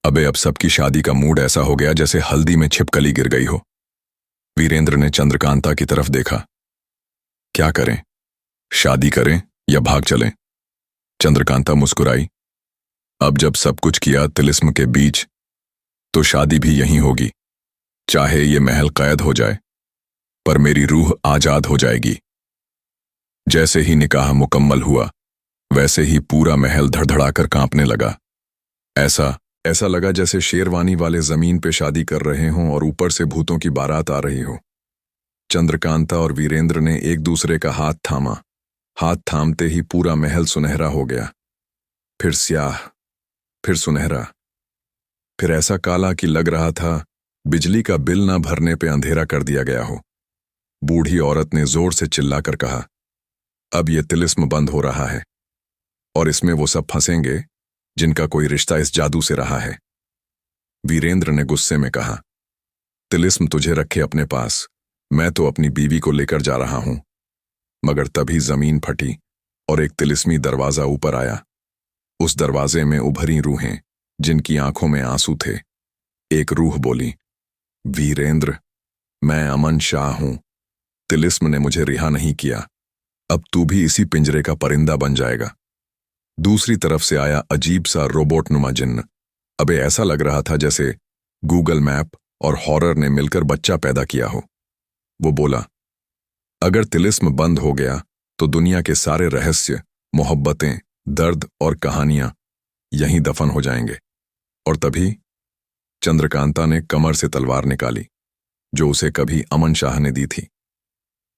अबे अब सबकी शादी का मूड ऐसा हो गया जैसे हल्दी में छिपकली गिर गई हो। वीरेंद्र ने चंद्रकांता की तरफ देखा। क्या करें, शादी करें या भाग चलें? चंद्रकांता मुस्कुराई। अब जब सब कुछ किया तिलिस्म के बीच, तो शादी भी यहीं होगी। चाहे ये महल कैद हो जाए, पर मेरी रूह आजाद हो जाएगी। जैसे ही निकाह मुकम्मल हुआ, वैसे ही पूरा महल धड़धड़ाकर कांपने लगा। ऐसा लगा जैसे शेरवानी वाले जमीन पे शादी कर रहे हों और ऊपर से भूतों की बारात आ रही हो। चंद्रकांता और वीरेंद्र ने एक दूसरे का हाथ थामा। हाथ थामते ही पूरा महल सुनहरा हो गया। फिर स्याह, फिर सुनहरा, फिर ऐसा काला कि लग रहा था बिजली का बिल ना भरने पे अंधेरा कर दिया गया हो। बूढ़ी औरत ने जोर से चिल्लाकर कहा, अब ये तिलिस्म बंद हो रहा है और इसमें वो सब फंसेंगे जिनका कोई रिश्ता इस जादू से रहा है। वीरेंद्र ने गुस्से में कहा, तिलिस्म तुझे रखे अपने पास, मैं तो अपनी बीवी को लेकर जा रहा हूं। मगर तभी जमीन फटी और एक तिलिस्मी दरवाजा ऊपर आया। उस दरवाजे में उभरी रूहें, जिनकी आंखों में आंसू थे। एक रूह बोली, वीरेंद्र, मैं अमन शाह हूं। तिलिस्म ने मुझे रिहा नहीं किया, अब तू भी इसी पिंजरे का परिंदा बन जाएगा। दूसरी तरफ से आया अजीब सा रोबोट नुमा जिन्न। अबे ऐसा लग रहा था जैसे गूगल मैप और हॉरर ने मिलकर बच्चा पैदा किया हो। वो बोला, अगर तिलिस्म बंद हो गया तो दुनिया के सारे रहस्य, मोहब्बतें, दर्द और कहानियां यहीं दफन हो जाएंगे। और तभी चंद्रकांता ने कमर से तलवार निकाली, जो उसे कभी अमन शाह ने दी थी।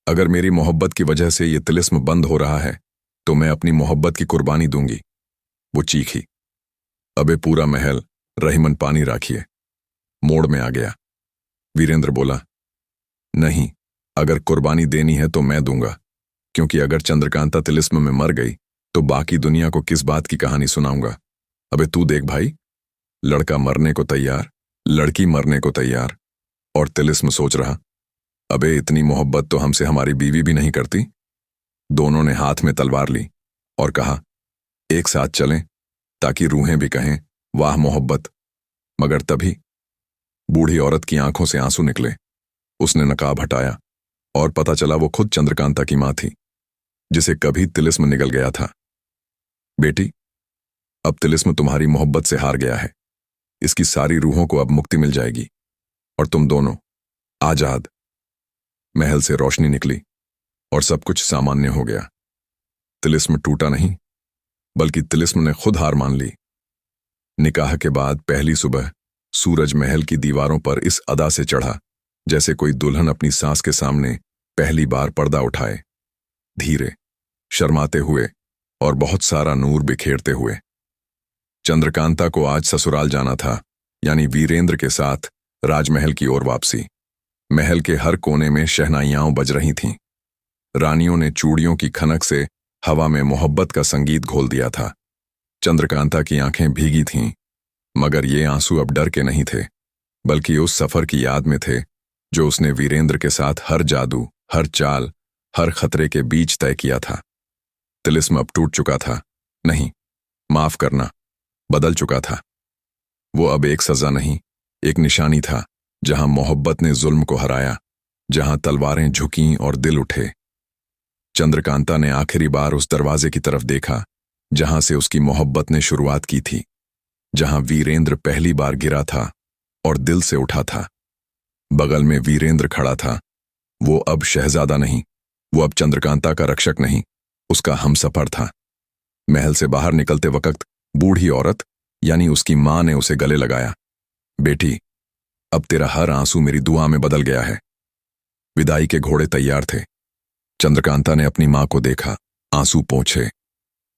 अगर मेरी मोहब्बत की वजह से ये तिलिस्म बंद हो रहा है तो मैं अपनी मोहब्बत की कुर्बानी दूंगी। वो चीखी। अबे पूरा महल रहीमन पानी राखिए मोड़ में आ गया। वीरेंद्र बोला, नहीं, अगर कुर्बानी देनी है तो मैं दूंगा, क्योंकि अगर चंद्रकांता तिलिस्म में मर गई तो बाकी दुनिया को किस बात की कहानी सुनाऊंगा। अबे तू देख भाई, लड़का मरने को तैयार, लड़की मरने को तैयार, और तिलिस्म सोच रहा, अबे इतनी मोहब्बत तो हमसे हमारी बीवी भी नहीं करती। दोनों ने हाथ में तलवार ली और कहा, एक साथ चलें ताकि रूहें भी कहें, वाह मोहब्बत। मगर तभी बूढ़ी औरत की आंखों से आंसू निकले। उसने नकाब हटाया और पता चला वो खुद चंद्रकांता की मां थी, जिसे कभी तिलिस्म निगल गया था। बेटी, अब तिलिस्म तुम्हारी मोहब्बत से हार गया है। इसकी सारी रूहों को अब मुक्ति मिल जाएगी और तुम दोनों आजाद। महल से रोशनी निकली और सब कुछ सामान्य हो गया। तिलिस्म टूटा नहीं, बल्कि तिलिस्म ने खुद हार मान ली। निकाह के बाद पहली सुबह सूरज महल की दीवारों पर इस अदा से चढ़ा जैसे कोई दुल्हन अपनी सास के सामने पहली बार पर्दा उठाए, धीरे, शर्माते हुए और बहुत सारा नूर बिखेरते हुए। चंद्रकांता को आज ससुराल जाना था, यानी वीरेंद्र के साथ राजमहल की ओर वापसी। महल के हर कोने में शहनाइयां बज रही थीं। रानियों ने चूड़ियों की खनक से हवा में मोहब्बत का संगीत घोल दिया था। चंद्रकांता की आंखें भीगी थीं, मगर ये आंसू अब डर के नहीं थे, बल्कि उस सफर की याद में थे जो उसने वीरेंद्र के साथ हर जादू, हर चाल, हर खतरे के बीच तय किया था। तिलिस्म अब टूट चुका था, नहीं, माफ करना, बदल चुका था। वो अब एक सजा नहीं, एक निशानी था, जहां मोहब्बत ने जुल्म को हराया, जहां तलवारें झुकीं और दिल उठे। चंद्रकांता ने आखिरी बार उस दरवाजे की तरफ देखा जहां से उसकी मोहब्बत ने शुरुआत की थी, जहां वीरेंद्र पहली बार गिरा था और दिल से उठा था। बगल में वीरेंद्र खड़ा था। वो अब शहजादा नहीं, वो अब चंद्रकांता का रक्षक नहीं, उसका हमसफर था। महल से बाहर निकलते वक्त बूढ़ी औरत यानी उसकी मां ने उसे गले लगाया। बेटी, अब तेरा हर आंसू मेरी दुआ में बदल गया है। विदाई के घोड़े तैयार थे। चंद्रकांता ने अपनी मां को देखा, आंसू पोंछे,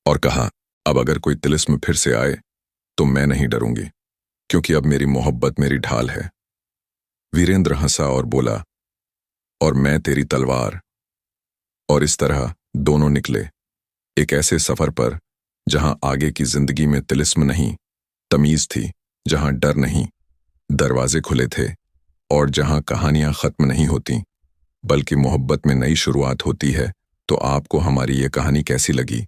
और कहा, अब अगर कोई तिलिस्म फिर से आए तो मैं नहीं डरूंगी। क्योंकि अब मेरी मोहब्बत मेरी ढाल है। वीरेंद्र हंसा और बोला, और मैं तेरी तलवार। और इस तरह दोनों निकले, एक ऐसे सफर पर जहां आगे की जिंदगी में तिलिस्म नहीं, तमीज थी, जहां डर नहीं, दरवाजे खुले थे, और जहां कहानियां खत्म नहीं होती बल्कि मोहब्बत में नई शुरुआत होती है। तो आपको हमारी ये कहानी कैसी लगी?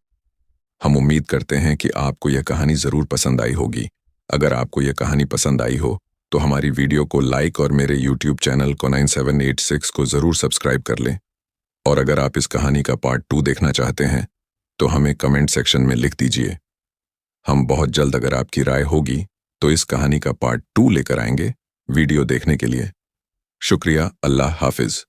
हम उम्मीद करते हैं कि आपको यह कहानी ज़रूर पसंद आई होगी। अगर आपको यह कहानी पसंद आई हो तो हमारी वीडियो को लाइक और मेरे यूट्यूब चैनल को 9786 को ज़रूर सब्सक्राइब कर लें। और अगर आप इस कहानी का पार्ट 2 देखना चाहते हैं तो हमें कमेंट सेक्शन में लिख दीजिए। हम बहुत जल्द, अगर आपकी राय होगी, तो इस कहानी का पार्ट 2 लेकर आएंगे वीडियो देखने के लिए। शुक्रिया। अल्लाह हाफिज़।